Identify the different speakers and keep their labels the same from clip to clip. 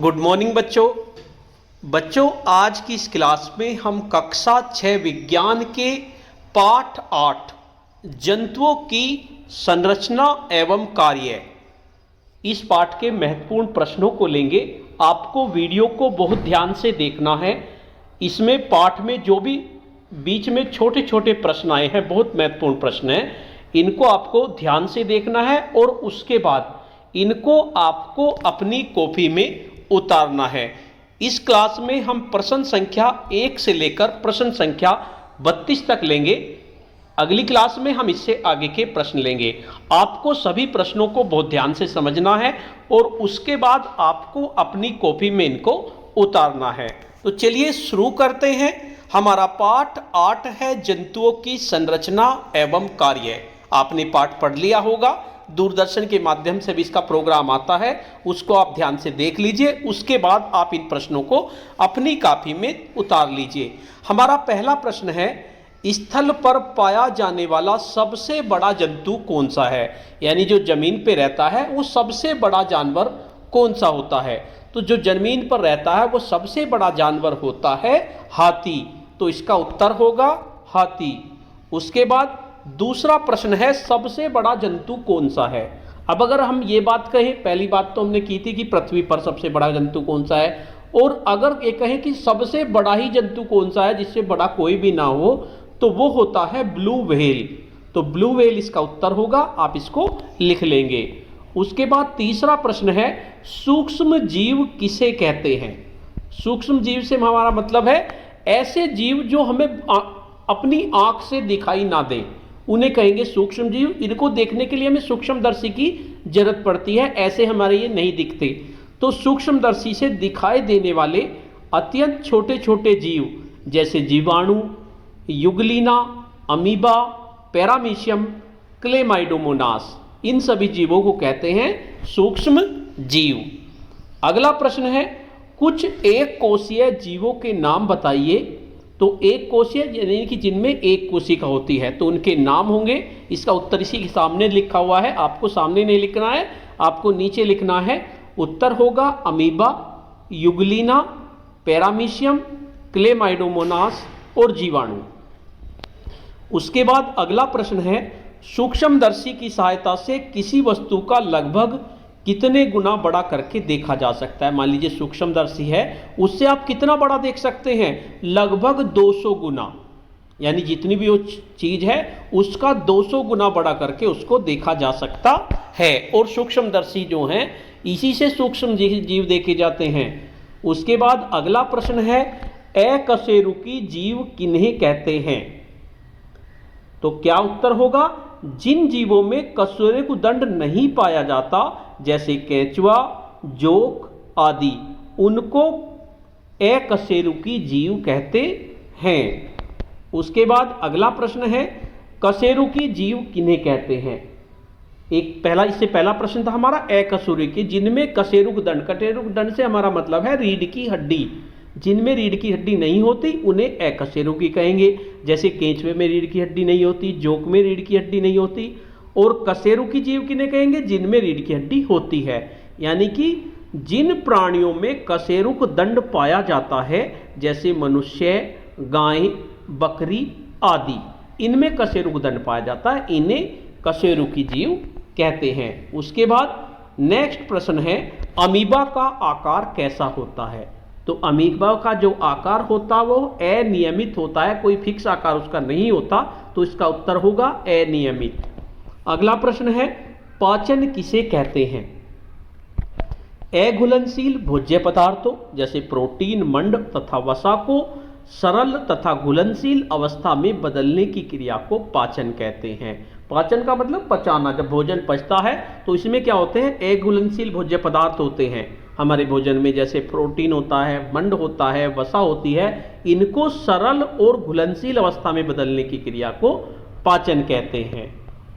Speaker 1: Good morning बच्चों आज की इस क्लास में हम कक्षा 6 विज्ञान के पाठ 8 जंतुओं की संरचना एवं कार्य इस पाठ के महत्वपूर्ण प्रश्नों को लेंगे। आपको वीडियो को बहुत ध्यान से देखना है। इसमें पाठ में जो भी बीच में छोटे छोटे प्रश्न आए हैं, बहुत महत्वपूर्ण प्रश्न हैं, इनको आपको ध्यान से देखना है और उसके बाद इनको आपको अपनी कॉपी में उतारना है। इस क्लास में हम प्रश्न संख्या 1 से लेकर प्रश्न संख्या 32 तक लेंगे। अगली क्लास में हम इससे आगे के प्रश्न लेंगे। आपको सभी प्रश्नों को बहुत ध्यान से समझना है और उसके बाद आपको अपनी कॉपी में इनको उतारना है। तो चलिए शुरू करते हैं। हमारा पाठ 8 है जंतुओं की संरचना एवं कार्य। आपने पाठ पढ़ लिया होगा, दूरदर्शन के माध्यम से भी इसका प्रोग्राम आता है, उसको आप ध्यान से देख लीजिए। उसके बाद आप इन प्रश्नों को अपनी कॉपी में उतार लीजिए। हमारा पहला प्रश्न है, स्थल पर पाया जाने वाला सबसे बड़ा जंतु कौन सा है? यानी जो जमीन पे रहता है वो सबसे बड़ा जानवर कौन सा होता है? तो जो जमीन पर रहता है वो सबसे बड़ा जानवर होता है हाथी। तो इसका उत्तर होगा हाथी। उसके बाद दूसरा प्रश्न है, सबसे बड़ा जंतु कौन सा है? अब अगर हम ये बात कहें, पहली बात तो हमने की थी कि पृथ्वी पर सबसे बड़ा जंतु कौन सा है, और अगर ये कहें कि सबसे बड़ा ही जंतु कौन सा है जिससे बड़ा कोई भी ना हो, तो वो होता है ब्लू व्हेल। तो ब्लू व्हेल इसका उत्तर होगा, आप इसको लिख लेंगे। उसके बाद तीसरा प्रश्न है, सूक्ष्म जीव किसे कहते हैं? सूक्ष्म जीव से हमारा मतलब है ऐसे जीव जो हमें अपनी आंख से दिखाई ना दे, उन्हें कहेंगे सूक्ष्म जीव। इनको देखने के लिए हमें सूक्ष्मदर्शी की जरूरत पड़ती है, ऐसे हमारे ये नहीं दिखते। तो सूक्ष्मदर्शी से दिखाई देने वाले अत्यंत छोटे छोटे जीव जैसे जीवाणु, युगलीना, अमीबा, पैरामीशियम, क्लेमाइडोमोनास, इन सभी जीवों को कहते हैं सूक्ष्म जीव। अगला प्रश्न है, कुछ एक कोशीय जीवों के नाम बताइए। तो एक कोशीय यानी कि जिनमें एक कोशिका होती है, तो उनके नाम होंगे। इसका उत्तर इसी के सामने लिखा हुआ है, आपको सामने नहीं लिखना है, आपको नीचे लिखना है। उत्तर होगा अमीबा, युगलीना, पैरामीशियम, क्लेमाइडोमोनास और जीवाणु। उसके बाद अगला प्रश्न है, सूक्ष्मदर्शी की सहायता से किसी वस्तु का लगभग कितने गुना बड़ा करके देखा जा सकता है? मान लीजिए सूक्ष्मदर्शी है, उससे आप कितना बड़ा देख सकते हैं? लगभग 200 गुना, यानी जितनी भी वो चीज है उसका 200 गुना बड़ा करके उसको देखा जा सकता है। और सूक्ष्मदर्शी जो हैं इसी से सूक्ष्म जीव देखे जाते हैं। उसके बाद अगला प्रश्न है, अकशेरुकी जीव किन्हें कहते हैं? तो क्या उत्तर होगा? जिन जीवों में कशेरुकदंड नहीं पाया जाता, जैसे केंचुआ, जोक आदि, उनको अकशेरुकी जीव कहते हैं। उसके बाद अगला प्रश्न है, कशेरुकी जीव किन्हें कहते हैं? इससे पहला प्रश्न था हमारा अकशेरुकी, जिनमें कशेरुकदंड, कशेरुकदंड से हमारा मतलब है रीढ़ की हड्डी। जिनमें रीढ़ की हड्डी नहीं होती उन्हें अकशेरुकी कहेंगे। जैसे केंचुए में रीढ़ की हड्डी नहीं होती, जोक में रीढ़ की हड्डी नहीं होती। और कशेरुकी जीव किन्हें कहेंगे? जिनमें रीढ़ की हड्डी होती है। यानी कि जिन प्राणियों में कशेरुकदंड पाया जाता है, जैसे मनुष्य, गाय, बकरी आदि, इनमें कशेरुकदंड पाया जाता है, इन्हें कशेरुकी जीव कहते हैं। उसके बाद नेक्स्ट प्रश्न है, अमीबा का आकार कैसा होता है? तो अमीबा का जो आकार होता है वो अनियमित होता है, कोई फिक्स आकार उसका नहीं होता। तो इसका उत्तर होगा अनियमित। अगला प्रश्न है, पाचन किसे कहते हैं? अघुलनशील भोज्य पदार्थों जैसे प्रोटीन, मंड तथा वसा को सरल तथा घुलनशील अवस्था में बदलने की क्रिया को पाचन कहते हैं। पाचन का मतलब पचाना। जब भोजन पचता है तो इसमें क्या होते हैं? अघुलनशील भोज्य पदार्थ होते हैं हमारे भोजन में, जैसे प्रोटीन होता है, मंड होता है, वसा होती है। इनको सरल और घुलनशील अवस्था में बदलने की क्रिया को पाचन कहते हैं।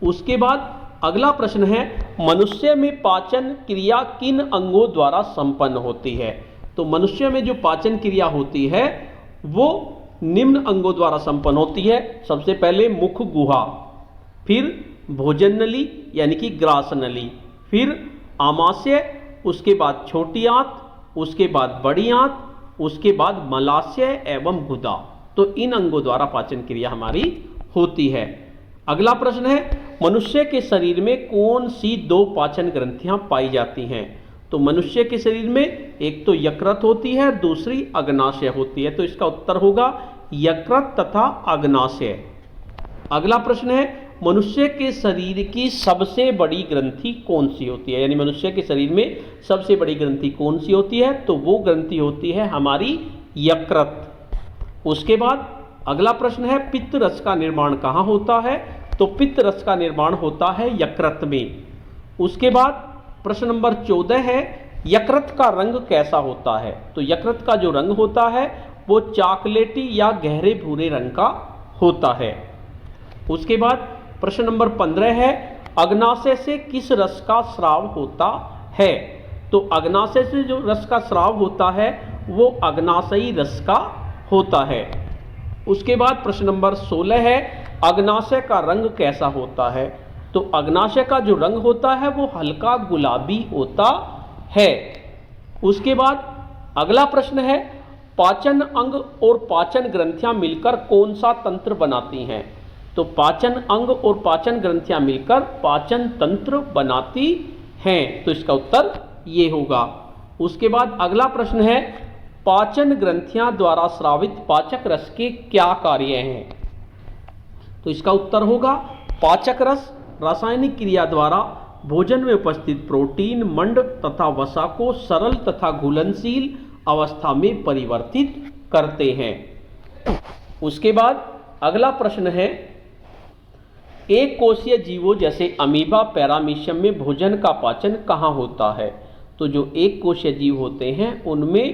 Speaker 1: उसके बाद अगला प्रश्न है, मनुष्य में पाचन क्रिया किन अंगों द्वारा संपन्न होती है? तो मनुष्य में जो पाचन क्रिया होती है वो निम्न अंगों द्वारा संपन्न होती है। सबसे पहले मुख गुहा, फिर भोजन नली यानी कि ग्रास नली, फिर आमाशय, उसके बाद छोटी आंत, उसके बाद बड़ी आंत, उसके बाद मलाशय एवं गुदा। तो इन अंगों द्वारा पाचन क्रिया हमारी होती है। अगला प्रश्न है, मनुष्य के शरीर में कौन सी दो पाचन ग्रंथियां पाई जाती हैं? तो मनुष्य के शरीर में एक तो यकृत होती है, दूसरी अग्नाशय होती है। तो इसका उत्तर होगा यकृत तथा अग्नाशय। अगला प्रश्न है, मनुष्य के शरीर की सबसे बड़ी ग्रंथि कौन सी होती है? यानी मनुष्य के शरीर में सबसे बड़ी ग्रंथि कौन सी होती है? तो वो ग्रंथि होती है हमारी यकृत। उसके बाद अगला प्रश्न है, पित्त रस का निर्माण कहाँ होता है? तो पित्त रस का निर्माण होता है यकृत में। उसके बाद प्रश्न नंबर 14 है, यकृत का रंग कैसा होता है? तो यकृत का जो रंग होता है वो चॉकलेटी या गहरे भूरे रंग का होता है। उसके बाद प्रश्न नंबर 15 है, अग्नाशय से किस रस का स्राव होता है? तो अग्नाशय से जो रस का स्राव होता है वो अग्नाशयी रस का होता है। उसके बाद प्रश्न नंबर 16 है, अग्नाशय का रंग कैसा होता है? तो अग्नाशय का जो रंग होता है वो हल्का गुलाबी होता है। उसके बाद अगला प्रश्न है, पाचन अंग और पाचन ग्रंथियां मिलकर कौन सा तंत्र बनाती हैं? तो पाचन अंग और पाचन ग्रंथियां मिलकर पाचन तंत्र बनाती हैं। तो इसका उत्तर ये होगा। उसके बाद अगला प्रश्न है, पाचन ग्रंथियां द्वारा स्रावित पाचक रस के क्या कार्य हैं? तो इसका उत्तर होगा पाचक रस रासायनिक क्रिया द्वारा भोजन में उपस्थित प्रोटीन, मंड तथा वसा को सरल तथा घुलनशील अवस्था में परिवर्तित करते हैं। उसके बाद अगला प्रश्न है, एक कोशीय जीवों जैसे अमीबा, पैरामीशियम में भोजन का पाचन कहाँ होता है? तो जो एक कोशीय जीव होते हैं उनमें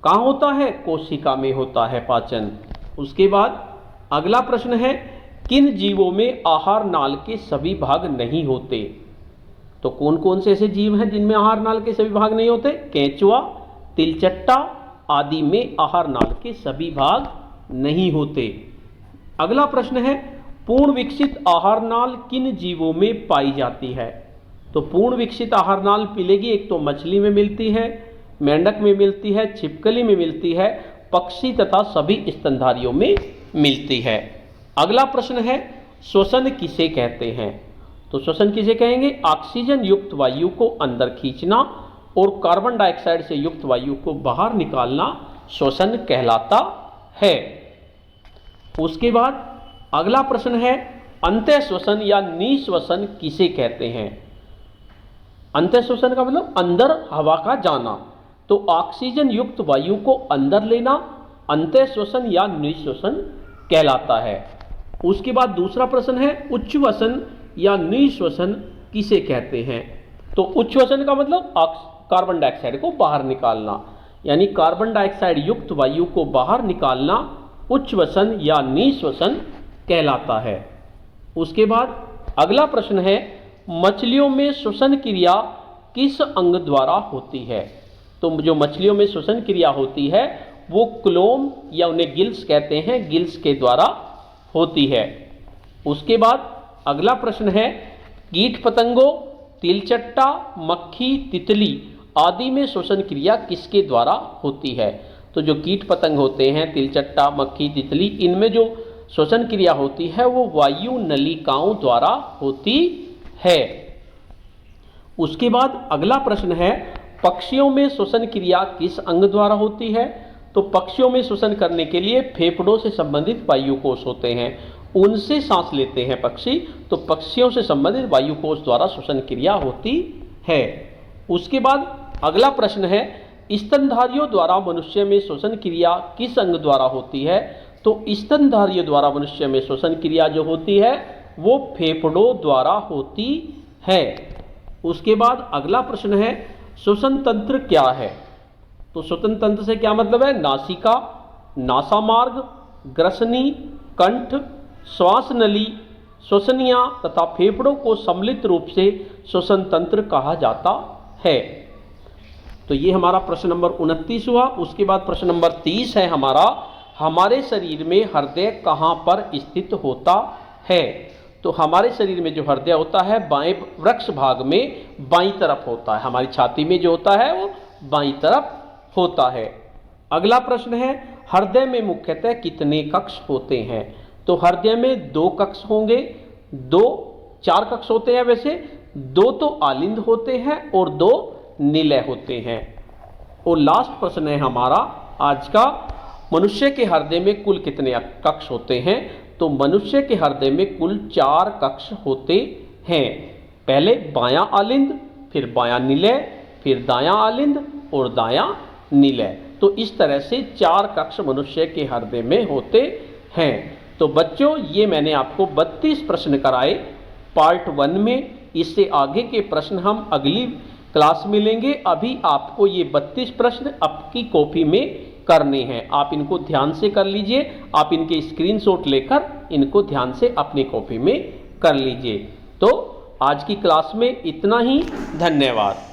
Speaker 1: कहाँ होता है? कोशिका में होता है पाचन। उसके बाद अगला प्रश्न है, किन जीवों में आहार नाल के सभी भाग नहीं होते? तो कौन कौन से ऐसे जीव हैं जिनमें आहार नाल के सभी भाग नहीं होते? केंचुआ, तिलचट्टा आदि में आहार नाल के सभी भाग नहीं होते। अगला प्रश्न है, पूर्ण विकसित आहार नाल किन जीवों में पाई जाती है? तो पूर्ण विकसित आहार नाल मिलेगी, एक तो मछली में मिलती है, मेंढक में मिलती है, छिपकली में मिलती है, पक्षी तथा सभी स्तनधारियों में मिलती है। अगला प्रश्न है, श्वसन किसे कहते हैं? तो श्वसन किसे कहेंगे? ऑक्सीजन युक्त वायु को अंदर खींचना और कार्बन डाइऑक्साइड से युक्त वायु को बाहर निकालना श्वसन कहलाता है। उसके बाद अगला प्रश्न है, अंतः श्वसन या निश्वसन किसे कहते हैं? अंतः श्वसन का मतलब अंदर हवा का जाना। तो ऑक्सीजन युक्त वायु को अंदर लेना अंतः श्वसन या निश्वसन कहलाता है। उसके बाद दूसरा प्रश्न है, उच्छ्वसन या निश्वसन किसे कहते हैं? तो उच्छ्वसन का मतलब कार्बन डाइऑक्साइड को बाहर निकालना, यानी कार्बन डाइऑक्साइड युक्त वायु को बाहर निकालना उच्छ्वसन या निश्वसन कहलाता है। उसके बाद अगला प्रश्न है, मछलियों में श्वसन क्रिया किस अंग द्वारा होती है? तो जो मछलियों में श्वसन क्रिया होती है वो क्लोम या उन्हें गिल्स कहते हैं, गिल्स के द्वारा होती है। उसके बाद अगला प्रश्न है, कीट पतंगों, तिलचट्टा, मक्खी, तितली आदि में श्वसन क्रिया किसके द्वारा होती है? तो जो कीट पतंग होते हैं, तिलचट्टा, मक्खी, तितली, इनमें जो श्वसन क्रिया होती है वो वायु नलिकाओं द्वारा होती है। उसके बाद अगला प्रश्न है, पक्षियों में श्वसन क्रिया किस अंग द्वारा होती है? तो पक्षियों में श्वसन करने के लिए फेफड़ों से संबंधित वायु कोष होते हैं, उनसे सांस लेते हैं पक्षी। तो पक्षियों से संबंधित वायु कोष द्वारा श्वसन क्रिया होती है। उसके बाद अगला प्रश्न है, स्तनधारियों द्वारा मनुष्य में श्वसन क्रिया किस अंग द्वारा होती है? तो स्तनधारियों द्वारा मनुष्य में श्वसन क्रिया जो होती है वो फेफड़ों द्वारा होती है। उसके बाद अगला प्रश्न है, श्वसन तंत्र क्या है? तो श्वसन तंत्र से क्या मतलब है? नासिका, नासामार्ग, ग्रसनी, कंठ, श्वास नली, श्वसनिया तथा फेफड़ों को सम्मिलित रूप से श्वसन तंत्र कहा जाता है। तो ये हमारा प्रश्न नंबर 29 हुआ। उसके बाद प्रश्न नंबर 30 है हमारा, हमारे शरीर में हृदय कहाँ पर स्थित होता है? तो हमारे शरीर में जो हृदय होता है बाएं वृक्ष भाग में बाईं तरफ होता है। हमारी छाती में जो होता है वो बाईं तरफ होता है। अगला प्रश्न है, हृदय में मुख्यतः कितने कक्ष होते हैं? तो हृदय में 2 कक्ष होंगे, 4 कक्ष होते हैं वैसे, 2 तो आलिंद होते हैं और 2 निलय होते हैं। और लास्ट प्रश्न है हमारा आज का, मनुष्य के हृदय में कुल कितने कक्ष होते हैं? तो मनुष्य के हृदय में कुल 4 कक्ष होते हैं। पहले बायां आलिंद, फिर बायां निलय, फिर दायां आलिंद और दायां निलय। तो इस तरह से 4 कक्ष मनुष्य के हृदय में होते हैं। तो बच्चों, ये मैंने आपको 32 प्रश्न कराए पार्ट 1 में। इससे आगे के प्रश्न हम अगली क्लास में लेंगे। अभी आपको ये 32 प्रश्न आपकी कॉपी में करने हैं। आप इनको ध्यान से कर लीजिए, आप इनके स्क्रीनशॉट लेकर इनको ध्यान से अपनी कॉपी में कर लीजिए। तो आज की क्लास में इतना ही, धन्यवाद।